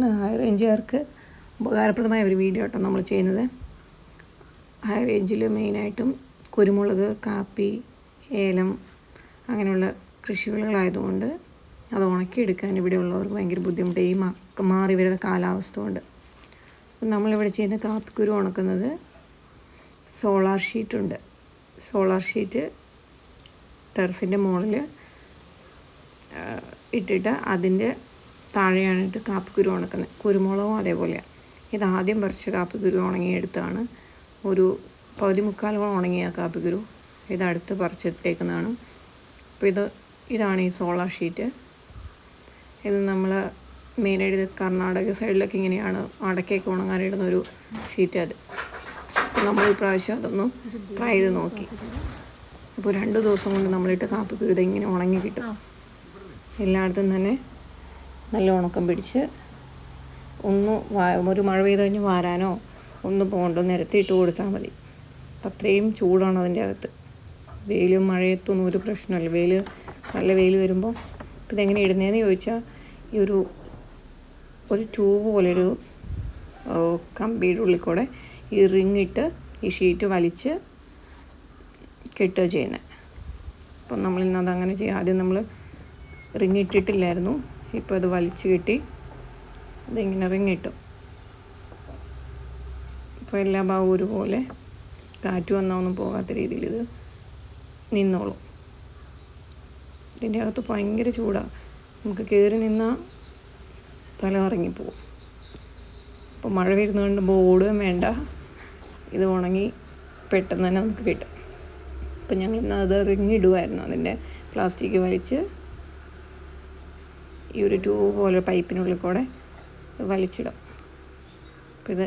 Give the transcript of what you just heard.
High റേഞ്ചുകാർക്ക് ഉപകാരപ്രദമായ ഒരു video കേട്ടോ നമ്മൾ ചെയ്യുന്നത്. ഹൈ റേഞ്ചിൽ മെയിനായിട്ടും കുരുമുളക്, കാപ്പി, ഏലം അങ്ങനെയുള്ള കൃഷിവിളകളായതുകൊണ്ട് അത് ഉണക്കിയെടുക്കാൻ ഇവിടെ ഉള്ളവർക്ക് ഭയങ്കര ബുദ്ധിമുട്ട് ഈ മാറി വരുന്ന കാലാവസ്ഥ കൊണ്ട്. നമ്മളിവിടെ ചെയ്യുന്ന കാപ്പിക്കുരു ഉണക്കുന്നത് സോളാർ ഷീറ്റുണ്ട്. സോളാർ ഷീറ്റ് ടെറസിൻ്റെ മുകളിൽ ഇട്ടിട്ട് അതിൻ്റെ താഴെയാണിട്ട് കാപ്പിക്കുരു ഉണക്കുന്നത്. കുരുമുളകും അതേപോലെയാണ്. ഇതാദ്യം പറിച്ച കാപ്പിക്കുരു ഉണങ്ങിയെടുത്താണ്. ഒരു പകുതി മുക്കാലോളം ഉണങ്ങിയ കാപ്പിക്കുരു ഇതടുത്ത് പറിച്ചിട്ടേക്കുന്നതാണ്. അപ്പോൾ ഇതാണ് ഈ സോളാർ ഷീറ്റ്. ഇത് നമ്മൾ മെയിനായിട്ട് കർണാടക സൈഡിലൊക്കെ ഇങ്ങനെയാണ് അടക്കയൊക്കെ ഉണങ്ങാനിടുന്നൊരു ഷീറ്റ്. അത് നമ്മൾ ഈ പ്രാവശ്യം അതൊന്ന് ട്രൈ ചെയ്ത് നോക്കി. അപ്പോൾ 2 ദിവസം കൊണ്ട് നമ്മളിട്ട് കാപ്പിക്കുരു ഇതിങ്ങനെ ഉണങ്ങി കിട്ടും. എല്ലായിടത്തും തന്നെ നല്ല ഉണക്കം പിടിച്ച് ഒരു മഴ പെയ്ത് കഴിഞ്ഞ് വാരാനോ ഒന്നും പോകണ്ട, നിരത്തിയിട്ട് കൊടുത്താൽ മതി. അപ്പം അത്രയും ചൂടാണ് അതിൻ്റെ അകത്ത്. വെയിലും മഴയത്തൊന്നും ഒരു പ്രശ്നമില്ല. നല്ല വെയിൽ വരുമ്പോൾ ഇതെങ്ങനെ ഇടുന്നതെന്ന് ചോദിച്ചാൽ ഈ ഒരു ട്യൂബ് പോലെയൊരു കമ്പിയുടെ ഉള്ളിൽ കൂടെ ഈ റിങ്ങിട്ട് ഈ ഷീറ്റ് വലിച്ച് കെട്ടുക ചെയ്യുന്നത്. അപ്പം നമ്മളിന്ന് അതങ്ങനെ ചെയ്യും. ആദ്യം നമ്മൾ റിങ് ഇട്ടിട്ടില്ലായിരുന്നു. ഇപ്പോൾ അത് വലിച്ച് കെട്ടി ഇതിങ്ങനെ റിങ്ങിട്ടു. ഇപ്പോൾ എല്ലാ ഭാഗവും ഒരുപോലെ കാറ്റ് വന്നാൽ ഒന്നും പോകാത്ത രീതിയിൽ ഇത് നിന്നോളും. ഇതിൻ്റെ അകത്ത് ഭയങ്കര ചൂടാണ്. നമുക്ക് കയറി നിന്നാൽ തല ഇറങ്ങിപ്പോവും. അപ്പോൾ മഴ വരുന്നതുകൊണ്ട് ഓടുകയും വേണ്ട, ഇത് ഉണങ്ങി പെട്ടെന്ന് തന്നെ നമുക്ക് കിട്ടും. അപ്പം ഞങ്ങൾ ഇന്ന് അത് റിങ്ങിടുമായിരുന്നു. അതിൻ്റെ പ്ലാസ്റ്റിക് വലിച്ച് ഈ ഒരു ട്യൂബ് പോലെ പൈപ്പിനുള്ളിൽ കൂടെ വലിച്ചിടും. അപ്പോൾ ഇത്